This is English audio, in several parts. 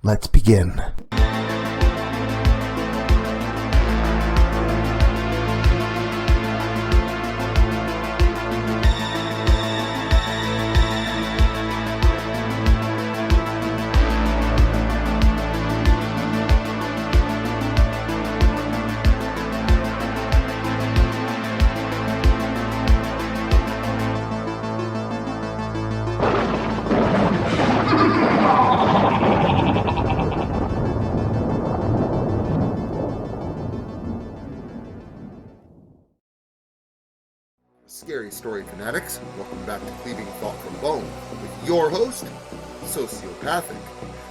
Let's begin. Scary story fanatics, welcome back to Cleaving Thought from Bone with your host, Sociopathic.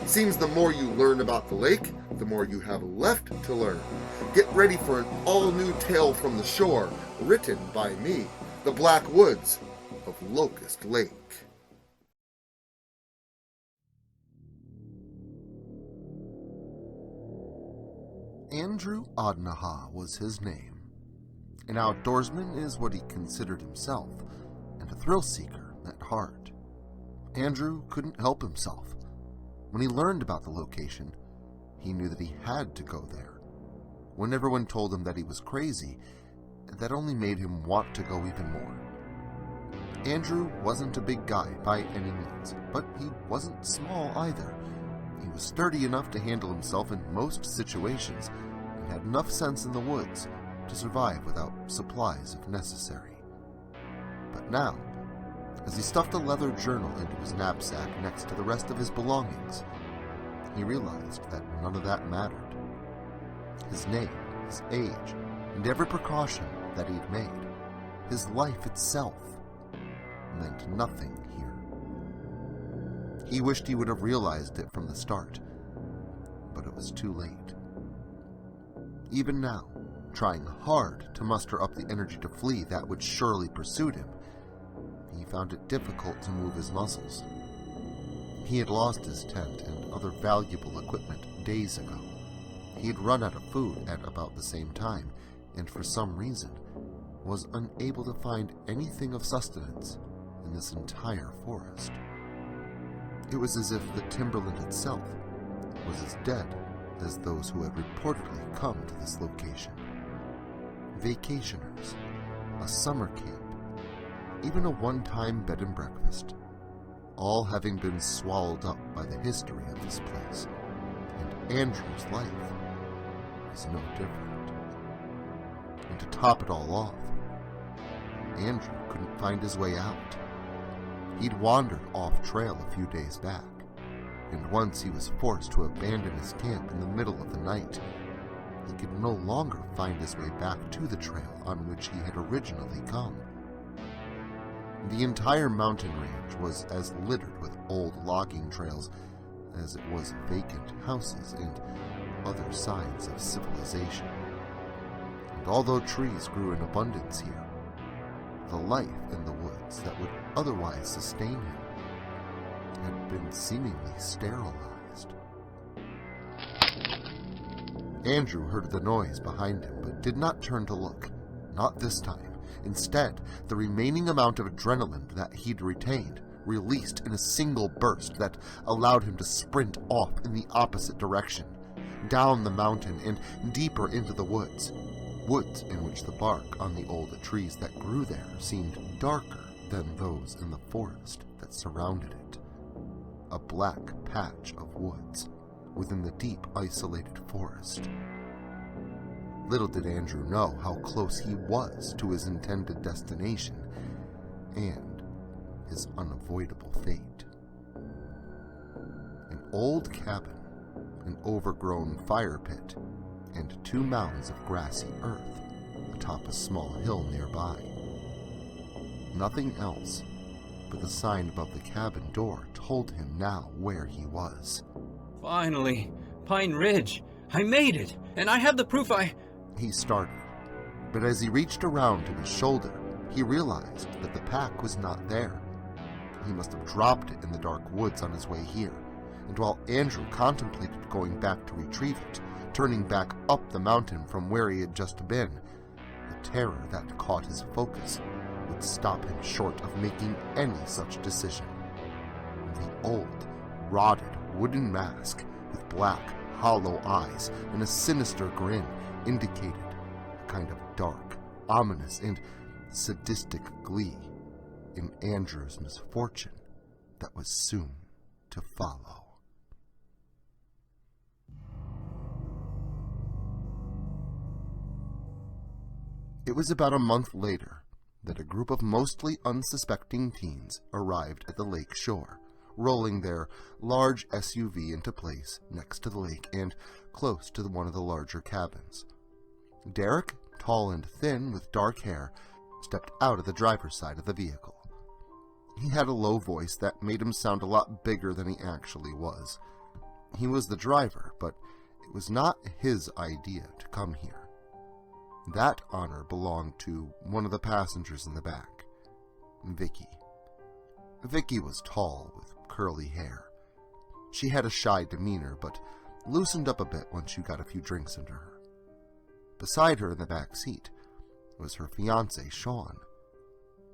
Seems the more you learn about the lake, the more you have left to learn. Get ready for an all-new tale from the shore, written by me, the Black Woods of Locust Lake. Andrew Odnaha was his name. An outdoorsman is what he considered himself, and a thrill-seeker at heart. Andrew couldn't help himself. When he learned about the location, he knew that he had to go there. When everyone told him that he was crazy, that only made him want to go even more. Andrew wasn't a big guy by any means, but he wasn't small either. He was sturdy enough to handle himself in most situations, and had enough sense in the woods to survive without supplies if necessary. But now, as he stuffed a leather journal into his knapsack next to the rest of his belongings, he realized that none of that mattered. His name, his age, and every precaution that he'd made, his life itself, meant nothing here. He wished he would have realized it from the start, but it was too late. Even now, trying hard to muster up the energy to flee that would surely pursue him, he found it difficult to move his muscles. He had lost his tent and other valuable equipment days ago. He had run out of food at about the same time, and for some reason was unable to find anything of sustenance in this entire forest. It was as if the timberland itself was as dead as those who had reportedly come to this location. Vacationers, a summer camp, even a one-time bed and breakfast, all having been swallowed up by the history of this place, and Andrew's life was no different. And to top it all off, Andrew couldn't find his way out. He'd wandered off-trail a few days back, and once he was forced to abandon his camp in the middle of the night, he could no longer find his way back to the trail on which he had originally come. The entire mountain range was as littered with old logging trails as it was vacant houses and other signs of civilization. And although trees grew in abundance here, the life in the woods that would otherwise sustain him had been seemingly sterilized. Andrew heard the noise behind him, but did not turn to look. Not this time. Instead, the remaining amount of adrenaline that he'd retained released in a single burst that allowed him to sprint off in the opposite direction, down the mountain and deeper into the woods. Woods in which the bark on the old trees that grew there seemed darker than those in the forest that surrounded it. A black patch of woods within the deep, isolated forest. Little did Andrew know how close he was to his intended destination and his unavoidable fate. An old cabin, an overgrown fire pit, and 2 mounds of grassy earth atop a small hill nearby. Nothing else but the sign above the cabin door told him now where he was. Finally, Pine Ridge. I made it, and I have the proof He started, but as he reached around to his shoulder, he realized that the pack was not there. He must have dropped it in the dark woods on his way here, and while Andrew contemplated going back to retrieve it, turning back up the mountain from where he had just been, the terror that caught his focus would stop him short of making any such decision. The old, rotted wooden mask with black, hollow eyes and a sinister grin indicated a kind of dark, ominous, and sadistic glee in Andrew's misfortune that was soon to follow. It was about a month later that a group of mostly unsuspecting teens arrived at the lake shore, rolling their large SUV into place next to the lake and close to one of the larger cabins. Derek, tall and thin with dark hair, stepped out of the driver's side of the vehicle. He had a low voice that made him sound a lot bigger than he actually was. He was the driver, but it was not his idea to come here. That honor belonged to one of the passengers in the back, Vicky. Vicky was tall with curly hair. She had a shy demeanor, but loosened up a bit once you got a few drinks into her. Beside her in the back seat was her fiancé, Sean.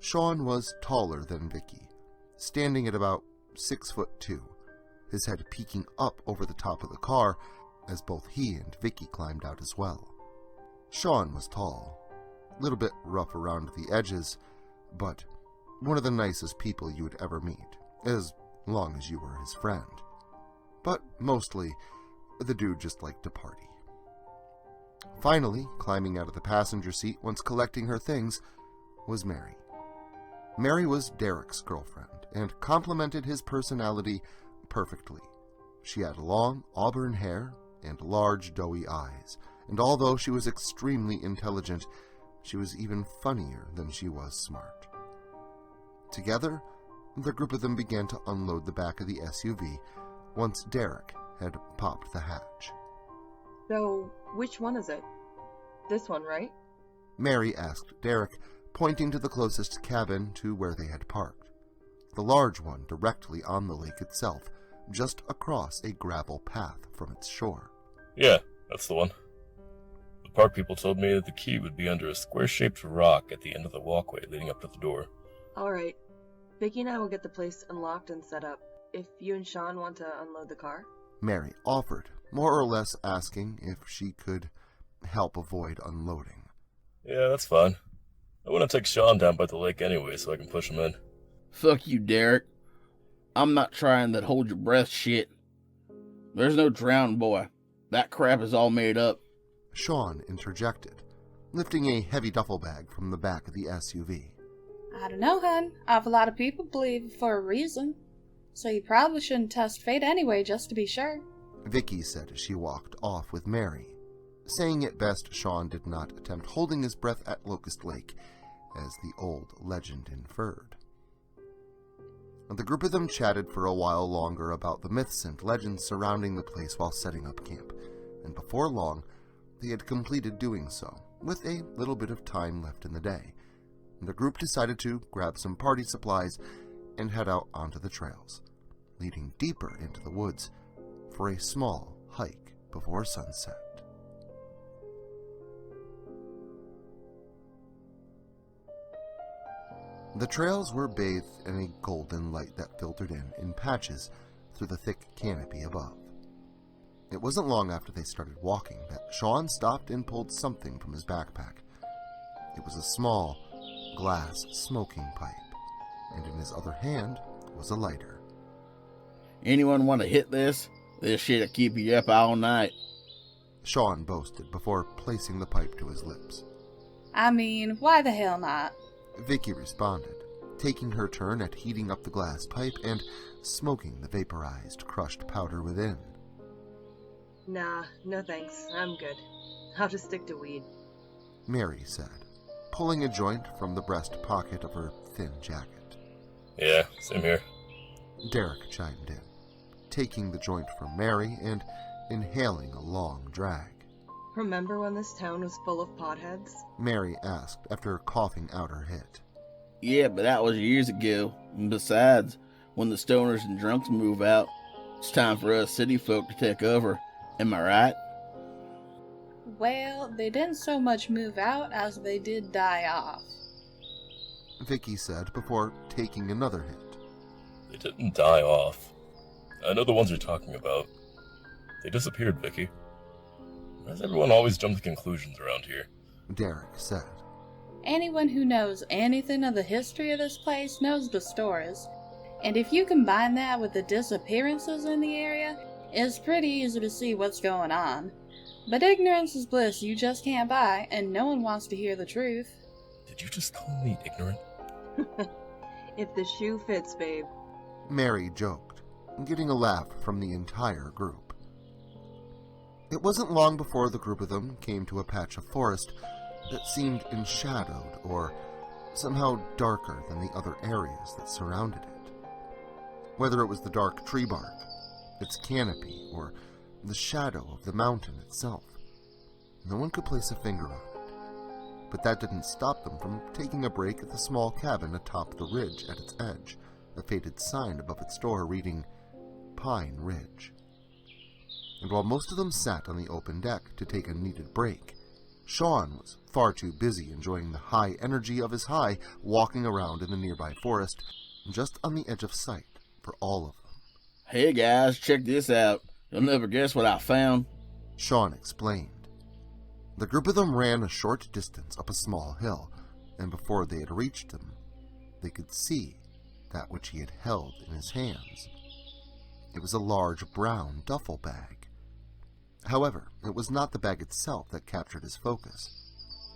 Sean was taller than Vicky, standing at about 6'2", his head peeking up over the top of the car as both he and Vicky climbed out as well. Sean was tall, a little bit rough around the edges, but one of the nicest people you would ever meet, as long as you were his friend. But mostly, the dude just liked to party. Finally, climbing out of the passenger seat once collecting her things, was Mary. Mary was Derek's girlfriend, and complemented his personality perfectly. She had long auburn hair and large doughy eyes, and although she was extremely intelligent, she was even funnier than she was smart. Together, the group of them began to unload the back of the SUV once Derek had popped the hatch. So, which one is it? This one, right? Mary asked Derek, pointing to the closest cabin to where they had parked. The large one directly on the lake itself, just across a gravel path from its shore. Yeah, that's the one. The park people told me that the key would be under a square-shaped rock at the end of the walkway leading up to the door. Alright. Vicky and I will get the place unlocked and set up. If you and Sean want to unload the car? Mary offered, more or less asking if she could help avoid unloading. Yeah, that's fine. I want to take Sean down by the lake anyway so I can push him in. Fuck you, Derek. I'm not trying that hold your breath shit. There's no drown, boy. That crap is all made up. Sean interjected, lifting a heavy duffel bag from the back of the SUV. I don't know, hun. Awful lot of people believe it for a reason. So you probably shouldn't test fate anyway, just to be sure. Vicky said as she walked off with Mary. Saying it best, Sean did not attempt holding his breath at Locust Lake, as the old legend inferred. The group of them chatted for a while longer about the myths and legends surrounding the place while setting up camp, and before long, they had completed doing so, with a little bit of time left in the day. The group decided to grab some party supplies and head out onto the trails, leading deeper into the woods for a small hike before sunset. The trails were bathed in a golden light that filtered in patches through the thick canopy above. It wasn't long after they started walking that Sean stopped and pulled something from his backpack. It was a small, glass smoking pipe, and in his other hand was a lighter. Anyone want to hit this? This shit'll keep you up all night. Sean boasted before placing the pipe to his lips. I mean, why the hell not? Vicky responded, taking her turn at heating up the glass pipe and smoking the vaporized, crushed powder within. Nah, no thanks. I'm good. I'll just stick to weed. Mary said, pulling a joint from the breast pocket of her thin jacket. Yeah, same here. Derek chimed in, taking the joint from Mary and inhaling a long drag. Remember when this town was full of potheads? Mary asked after coughing out her hit. Yeah, but that was years ago. And besides, when the stoners and drunks move out, it's time for us city folk to take over. Am I right? Well, they didn't so much move out as they did die off. Vicky said before taking another hit. They didn't die off. I know the ones you're talking about. They disappeared, Vicky. Why does everyone always jump to conclusions around here? Derek said. Anyone who knows anything of the history of this place knows the stories. And if you combine that with the disappearances in the area, it's pretty easy to see what's going on. But ignorance is bliss you just can't buy, and no one wants to hear the truth. Did you just call me ignorant? If the shoe fits, babe. Mary joked, getting a laugh from the entire group. It wasn't long before the group of them came to a patch of forest that seemed enshadowed or somehow darker than the other areas that surrounded it. Whether it was the dark tree bark, its canopy, or the shadow of the mountain itself, no one could place a finger on it. But that didn't stop them from taking a break at the small cabin atop the ridge at its edge, a faded sign above its door reading Pine Ridge. And while most of them sat on the open deck to take a needed break, Sean was far too busy enjoying the high energy of his high walking around in the nearby forest, just on the edge of sight for all of them. Hey guys, check this out. You'll never guess what I found. Sean explained. The group of them ran a short distance up a small hill, and before they had reached them, they could see that which he had held in his hands. It was a large brown duffel bag. However, it was not the bag itself that captured his focus.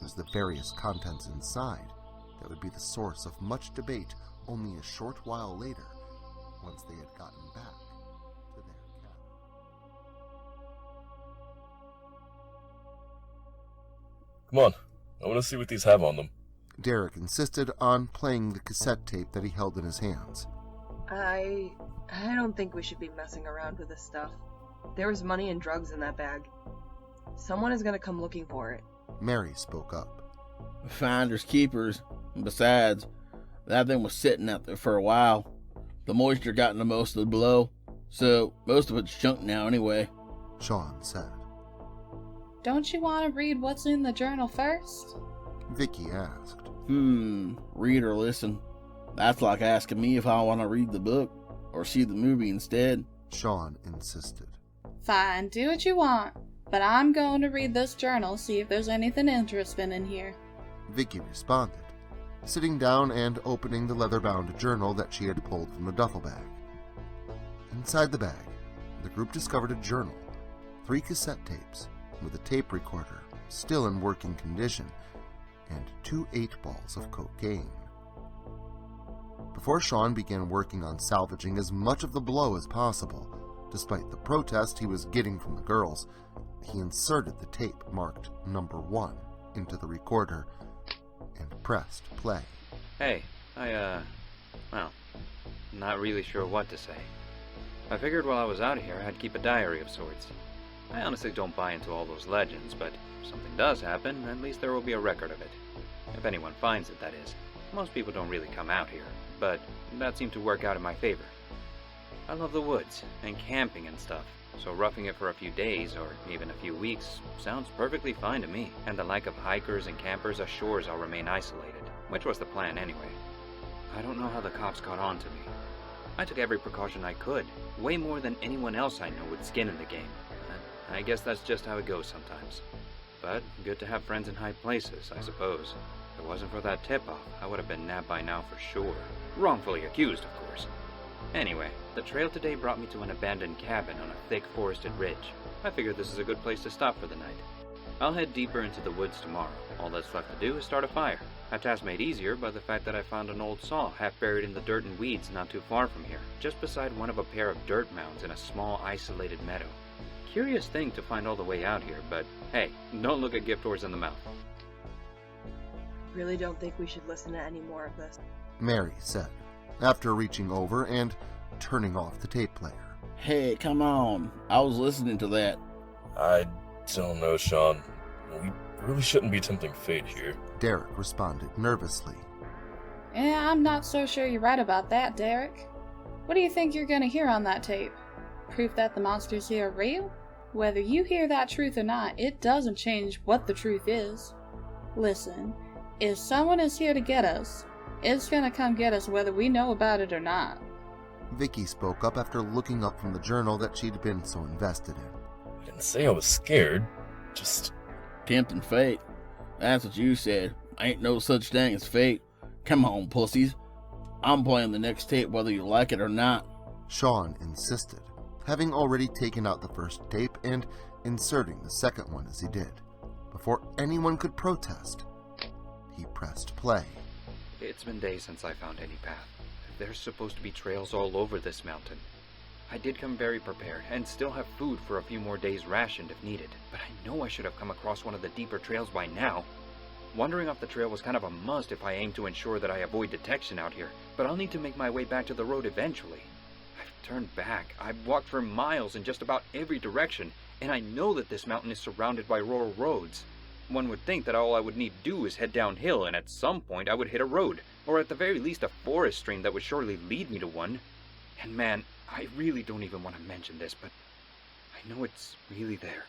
It was the various contents inside that would be the source of much debate only a short while later, once they had gotten back to their cabin. Come on, I want to see what these have on them. Derek insisted on playing the cassette tape that he held in his hands. I don't think we should be messing around with this stuff. There was money and drugs in that bag. Someone is gonna come looking for it. Mary spoke up. Finders keepers. And besides, that thing was sitting out there for a while. The moisture got into most of the blow, so most of it's junk now anyway. Sean said. Don't you want to read what's in the journal first? Vicky asked. Read or listen. That's like asking me if I want to read the book or see the movie instead. Sean insisted. Fine, do what you want. But I'm going to read this journal, see if there's anything interesting in here. Vicky responded, sitting down and opening the leather-bound journal that she had pulled from the duffel bag. Inside the bag, the group discovered a journal, 3 cassette tapes, with a tape recorder still in working condition, and 2 8-balls of cocaine. Before Sean began working on salvaging as much of the blow as possible, despite the protest he was getting from the girls, he inserted the tape marked number 1 into the recorder and pressed play. Hey, well, not really sure what to say. I figured while I was out here I'd keep a diary of sorts. I honestly don't buy into all those legends, but if something does happen, at least there will be a record of it. If anyone finds it, that is. Most people don't really come out here, but that seemed to work out in my favor. I love the woods, and camping and stuff, so roughing it for a few days, or even a few weeks, sounds perfectly fine to me. And the like of hikers and campers assures I'll remain isolated, which was the plan anyway. I don't know how the cops got on to me. I took every precaution I could, way more than anyone else I know with skin in the game. I guess that's just how it goes sometimes. But good to have friends in high places, I suppose. If it wasn't for that tip-off, I would have been nabbed by now for sure. Wrongfully accused, of course. Anyway, the trail today brought me to an abandoned cabin on a thick forested ridge. I figured this is a good place to stop for the night. I'll head deeper into the woods tomorrow. All that's left to do is start a fire. A task made easier by the fact that I found an old saw half buried in the dirt and weeds not too far from here, just beside one of a pair of dirt mounds in a small isolated meadow. Curious thing to find all the way out here, but hey, don't look a gift horse in the mouth. Really don't think we should listen to any more of this. Mary said, after reaching over and turning off the tape player. Hey, come on. I was listening to that. I don't know, Sean. We really shouldn't be tempting fate here. Derek responded nervously. Yeah, I'm not so sure you're right about that, Derek. What do you think you're gonna hear on that tape? Proof that the monsters here are real? Whether you hear that truth or not, it doesn't change what the truth is. Listen, if someone is here to get us, it's gonna come get us whether we know about it or not. Vicky spoke up after looking up from the journal that she'd been so invested in. I didn't say I was scared. Just... Tempting fate. That's what you said. Ain't no such thing as fate. Come on, pussies. I'm playing the next tape whether you like it or not. Sean insisted, having already taken out the first tape and inserting the second one as he did. Before anyone could protest, he pressed play. It's been days since I found any path. There's supposed to be trails all over this mountain. I did come very prepared, and still have food for a few more days rationed if needed, but I know I should have come across one of the deeper trails by now. Wandering off the trail was kind of a must if I aim to ensure that I avoid detection out here, but I'll need to make my way back to the road eventually. I've turned back. I've walked for miles in just about every direction, and I know that this mountain is surrounded by rural roads. One would think that all I would need to do is head downhill, and at some point I would hit a road, or at the very least a forest stream that would surely lead me to one. And man, I really don't even want to mention this, but I know it's really there.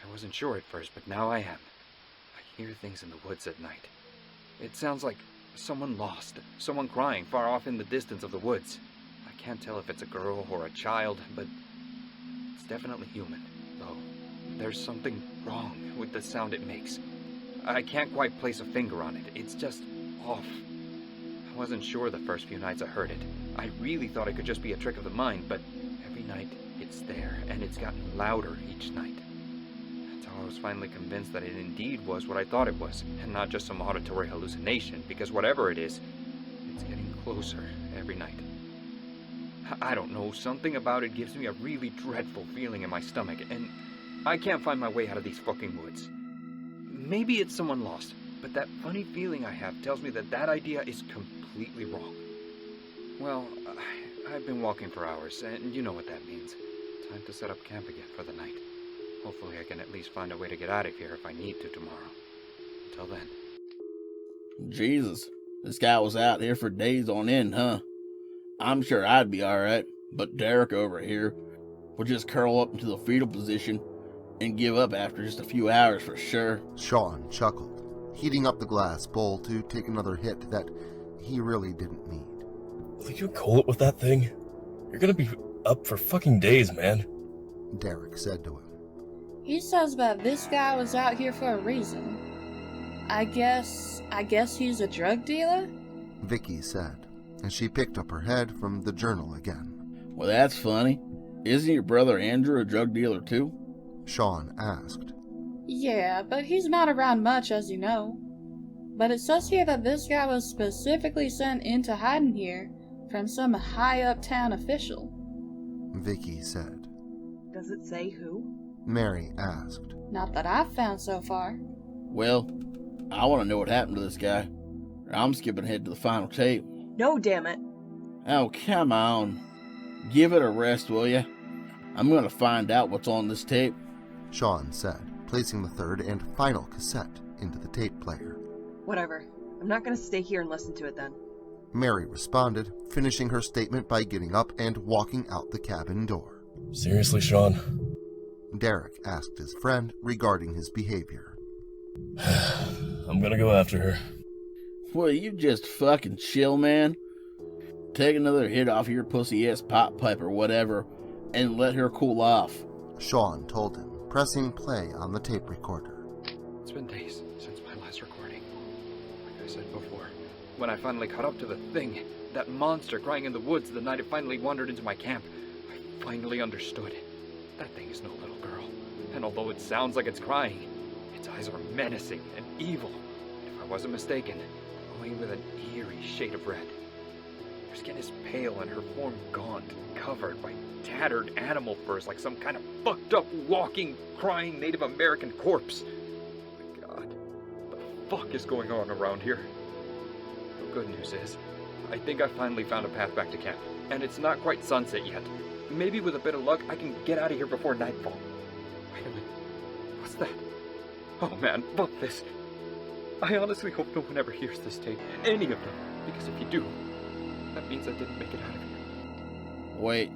I wasn't sure at first, but now I am. I hear things in the woods at night. It sounds like someone lost, someone crying far off in the distance of the woods. I can't tell if it's a girl or a child, but it's definitely human, though. There's something wrong with the sound it makes. I can't quite place a finger on it. It's just off. I wasn't sure the first few nights I heard it. I really thought it could just be a trick of the mind, but every night it's there, and it's gotten louder each night. Until I was finally convinced that it indeed was what I thought it was, and not just some auditory hallucination, because whatever it is, it's getting closer every night. I don't know, something about it gives me a really dreadful feeling in my stomach, and I can't find my way out of these fucking woods. Maybe it's someone lost, but that funny feeling I have tells me that that idea is completely wrong. Well, I've been walking for hours, and you know what that means. Time to set up camp again for the night. Hopefully I can at least find a way to get out of here if I need to tomorrow. Until then. Jesus, this guy was out here for days on end, huh? I'm sure I'd be alright, but Derek over here would just curl up into the fetal position and give up after just a few hours for sure. Sean chuckled, heating up the glass bowl to take another hit that he really didn't need. Will you cool it with that thing? You're gonna be up for fucking days, man. Derek said to him. He says that this guy was out here for a reason. I guess he's a drug dealer? Vicky said, as she picked up her head from the journal again. Well, that's funny. Isn't your brother Andrew a drug dealer too? Sean asked. Yeah, but he's not around much, as you know. But it says here that this guy was specifically sent into hiding here from some high-up town official. Vicky said. Does it say who? Mary asked. Not that I've found so far. Well, I want to know what happened to this guy. I'm skipping ahead to the final tape. No, damn it. Oh, come on. Give it a rest, will ya? I'm going to find out what's on this tape. Sean said, placing the third and final cassette into the tape player. Whatever. I'm not gonna stay here and listen to it then. Mary responded, finishing her statement by getting up and walking out the cabin door. Seriously, Sean? Derek asked his friend regarding his behavior. I'm gonna go after her. Will you just fucking chill, man? Take another hit off your pussy-ass pop pipe or whatever, and let her cool off. Sean told him, pressing play on the tape recorder. It's been days since my last recording. Like I said before, when I finally caught up to the thing, that monster crying in the woods the night it finally wandered into my camp, I finally understood. That thing is no little girl, and although it sounds like it's crying, its eyes are menacing and evil, and if I wasn't mistaken, glowing with an eerie shade of red. Her skin is pale and her form gaunt, covered by tattered animal furs like some kind of fucked up, walking, crying Native American corpse. My God, what the fuck is going on around here? The good news is, I think I finally found a path back to camp, and it's not quite sunset yet. Maybe with a bit of luck, I can get out of here before nightfall. Wait a minute, what's that? Oh man, fuck this. I honestly hope no one ever hears this tape, any of them, because if you do, that means I didn't make it out of here. Wait,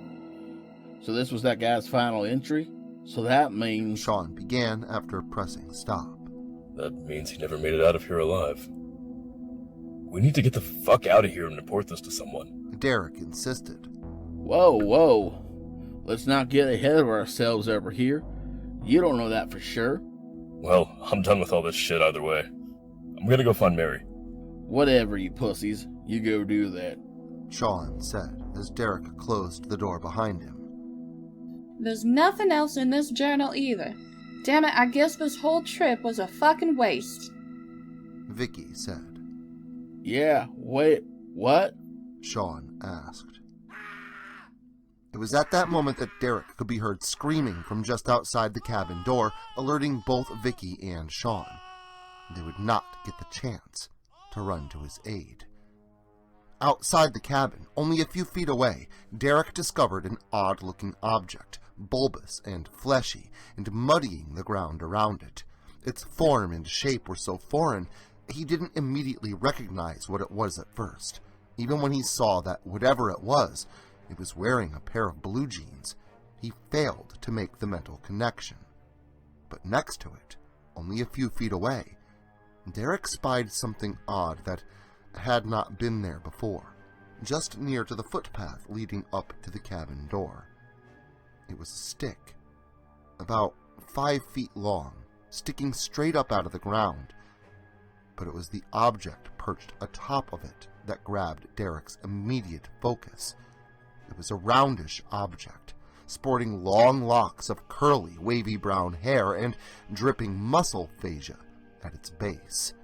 so this was that guy's final entry? So that means... Sean began after pressing stop. That means he never made it out of here alive. We need to get the fuck out of here and report this to someone. Derek insisted. Whoa. Let's not get ahead of ourselves over here. You don't know that for sure. Well, I'm done with all this shit either way. I'm gonna go find Mary. Whatever, you pussies. You go do that. Sean said as Derek closed the door behind him. There's nothing else in this journal either. Damn it, I guess this whole trip was a fucking waste. Vicky said. Yeah, wait, what? Sean asked. It was at that moment that Derek could be heard screaming from just outside the cabin door, alerting both Vicky and Sean. They would not get the chance to run to his aid. Outside the cabin, only a few feet away, Derek discovered an odd-looking object, bulbous and fleshy, and muddying the ground around it. Its form and shape were so foreign, he didn't immediately recognize what it was at first. Even when he saw that whatever it was wearing a pair of blue jeans, he failed to make the mental connection. But next to it, only a few feet away, Derek spied something odd that had not been there before, just near to the footpath leading up to the cabin door. It was a stick, about 5 feet long, sticking straight up out of the ground. But it was the object perched atop of it that grabbed Derek's immediate focus. It was a roundish object, sporting long locks of curly, wavy brown hair and dripping muscle fascia at its base,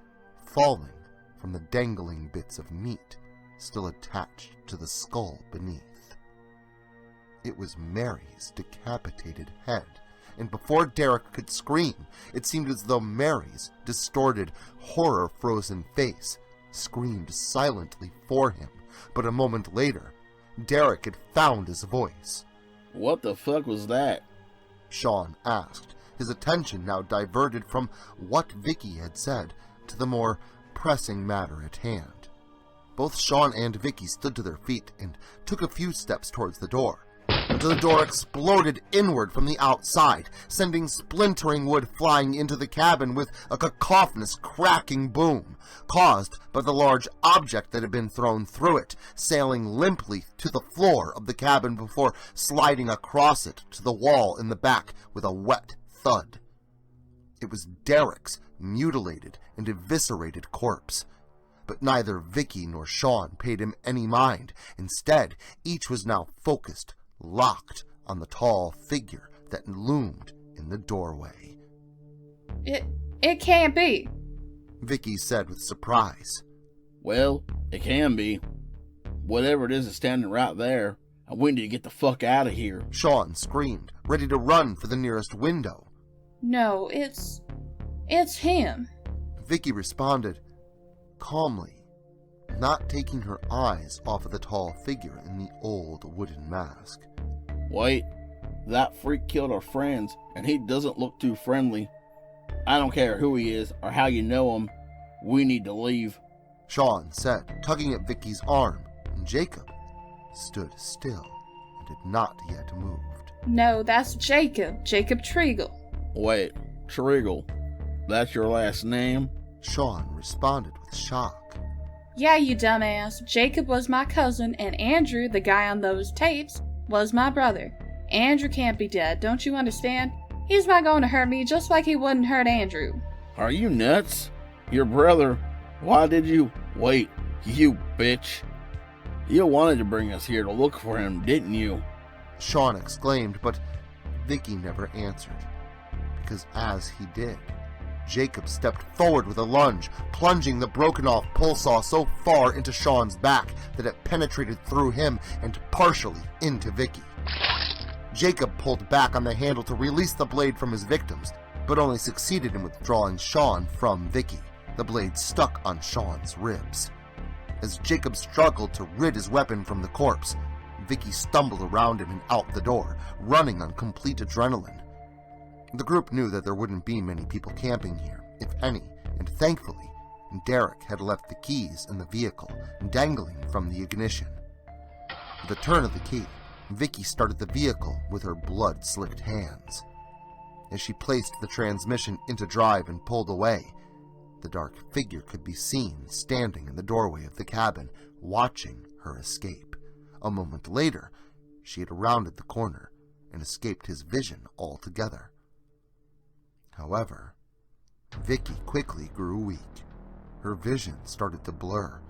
falling from the dangling bits of meat still attached to the skull beneath. It was Mary's decapitated head, and before Derek could scream, it seemed as though Mary's distorted, horror-frozen face screamed silently for him. But a moment later, Derek had found his voice. What the fuck was that? Sean asked, his attention now diverted from what Vicky had said to the more pressing matter at hand. Both Sean and Vicky stood to their feet and took a few steps towards the door. The door exploded inward from the outside, sending splintering wood flying into the cabin with a cacophonous cracking boom, caused by the large object that had been thrown through it, sailing limply to the floor of the cabin before sliding across it to the wall in the back with a wet thud. It was Derek's mutilated and eviscerated corpse. But neither Vicky nor Sean paid him any mind. Instead, each was now focused, locked on the tall figure that loomed in the doorway. It can't be, Vicky said with surprise. Well, it can be. Whatever it is standing right there, and we need to get the fuck out of here. Sean screamed, ready to run for the nearest window. No, it's him. Vicky responded calmly, not taking her eyes off of the tall figure in the old wooden mask. Wait, that freak killed our friends, and he doesn't look too friendly. I don't care who he is or how you know him. We need to leave. Sean said, tugging at Vicky's arm, and Jacob stood still and had not yet moved. No, that's Jacob Treagle. Wait, Triggle, that's your last name? Sean responded with shock. Yeah, you dumbass. Jacob was my cousin, and Andrew, the guy on those tapes, was my brother. Andrew can't be dead, don't you understand? He's not going to hurt me just like he wouldn't hurt Andrew. Are you nuts? Your brother? Why did you... Wait, you bitch. You wanted to bring us here to look for him, didn't you? Sean exclaimed, but Vicky never answered. Because as he did, Jacob stepped forward with a lunge, plunging the broken-off pull saw so far into Sean's back that it penetrated through him and partially into Vicky. Jacob pulled back on the handle to release the blade from his victims, but only succeeded in withdrawing Sean from Vicky. The blade stuck on Sean's ribs. As Jacob struggled to rid his weapon from the corpse, Vicky stumbled around him and out the door, running on complete adrenaline. The group knew that there wouldn't be many people camping here, if any, and thankfully, Derek had left the keys in the vehicle, dangling from the ignition. With a turn of the key, Vicky started the vehicle with her blood-slicked hands. As she placed the transmission into drive and pulled away, the dark figure could be seen standing in the doorway of the cabin, watching her escape. A moment later, she had rounded the corner and escaped his vision altogether. However, Vicky quickly grew weak. Her vision started to blur,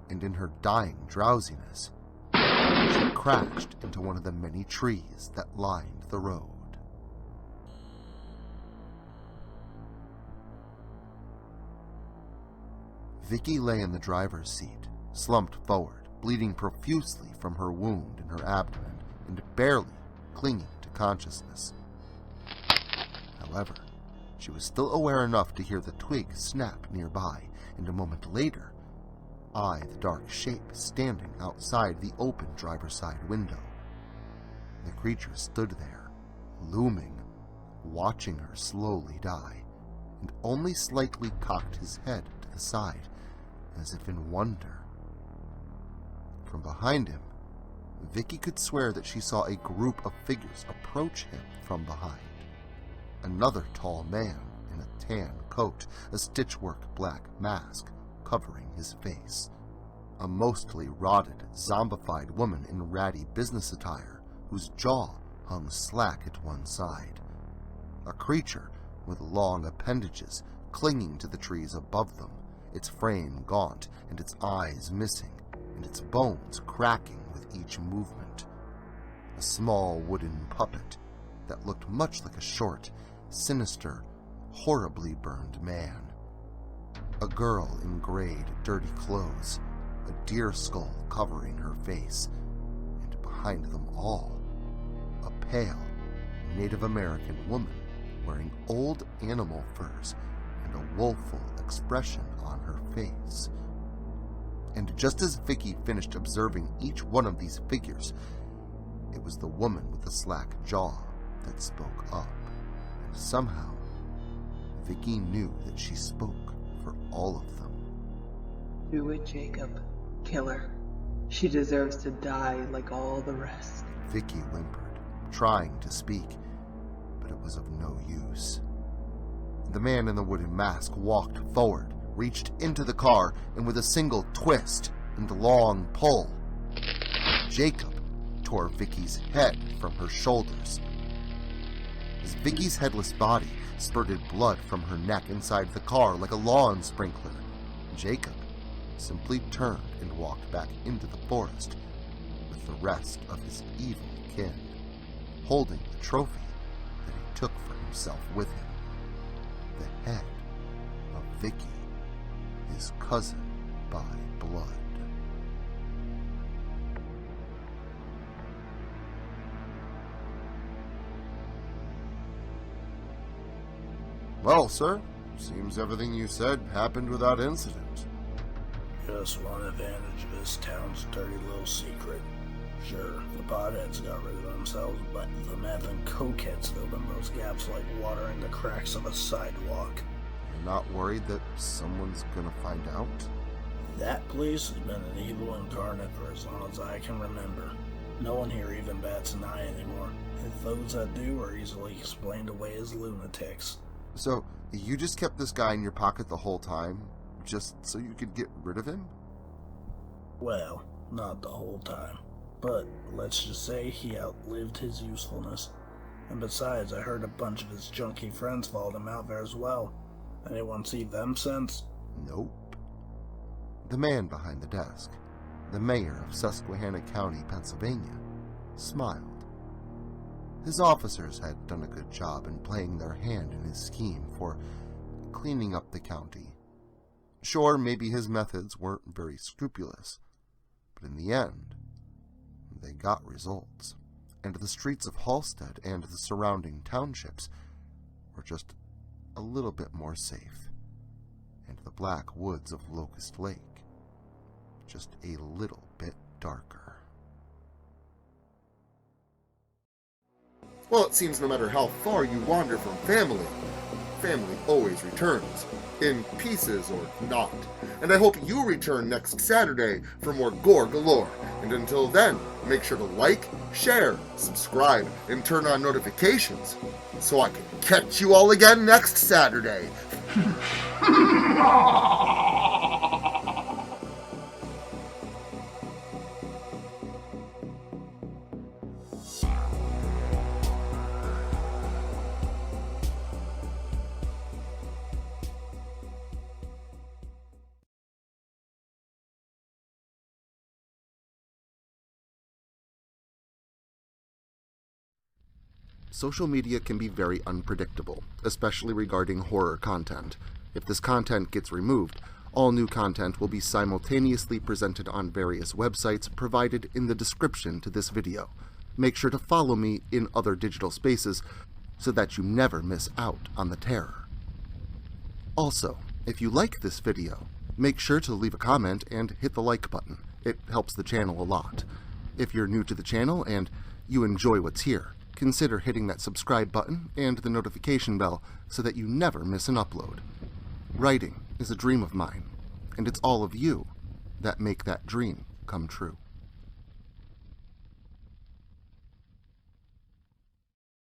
and in her dying drowsiness, she crashed into one of the many trees that lined the road. Vicky lay in the driver's seat, slumped forward, bleeding profusely from her wound in her abdomen and barely clinging to consciousness. However, she was still aware enough to hear the twig snap nearby, and a moment later, eyed the dark shape standing outside the open driver's side window. The creature stood there, looming, watching her slowly die, and only slightly cocked his head to the side, as if in wonder. From behind him, Vicky could swear that she saw a group of figures approach him from behind. Another tall man in a tan coat, a stitchwork black mask covering his face. A mostly rotted, zombified woman in ratty business attire, whose jaw hung slack at one side. A creature with long appendages clinging to the trees above them, its frame gaunt and its eyes missing, and its bones cracking with each movement. A small wooden puppet that looked much like a short, sinister, horribly burned man. A girl in grayed, dirty clothes, a deer skull covering her face, and behind them all, a pale Native American woman wearing old animal furs and a woeful expression on her face. And just as Vicky finished observing each one of these figures, it was the woman with the slack jaw that spoke up. And somehow, Vicky knew that she spoke for all of them. Do it, Jacob. Kill her. She deserves to die like all the rest. Vicky whimpered, trying to speak, but it was of no use. The man in the wooden mask walked forward, reached into the car, and with a single twist and long pull, Jacob tore Vicky's head from her shoulders. As Vicky's headless body spurted blood from her neck inside the car like a lawn sprinkler, Jacob simply turned and walked back into the forest with the rest of his evil kin, holding the trophy that he took for himself with him, the head of Vicky, his cousin by blood. Well, sir, seems everything you said happened without incident. Just one advantage of this town's dirty little secret. Sure, the potheads got rid of themselves, but the meth and cokeheads filled in those gaps like water in the cracks of a sidewalk. You're not worried that someone's gonna find out? That place has been an evil incarnate for as long as I can remember. No one here even bats an eye anymore, and those that do are easily explained away as lunatics. So, you just kept this guy in your pocket the whole time, just so you could get rid of him? Well, not the whole time. But let's just say he outlived his usefulness. And besides, I heard a bunch of his junky friends followed him out there as well. Anyone see them since? Nope. The man behind the desk, the mayor of Susquehanna County, Pennsylvania, smiled. His officers had done a good job in playing their hand in his scheme for cleaning up the county. Sure, maybe his methods weren't very scrupulous, but in the end, they got results, and the streets of Halstead and the surrounding townships were just a little bit more safe, and the black woods of Locust Lake just a little bit darker. Well, it seems no matter how far you wander from family, family always returns, in pieces or not. And I hope you return next Saturday for more gore galore. And until then, make sure to like, share, subscribe, and turn on notifications so I can catch you all again next Saturday. Social media can be very unpredictable, especially regarding horror content. If this content gets removed, all new content will be simultaneously presented on various websites provided in the description to this video. Make sure to follow me in other digital spaces so that you never miss out on the terror. Also, if you like this video, make sure to leave a comment and hit the like button. It helps the channel a lot. If you're new to the channel and you enjoy what's here, consider hitting that subscribe button and the notification bell so that you never miss an upload. Writing is a dream of mine, and it's all of you that make that dream come true.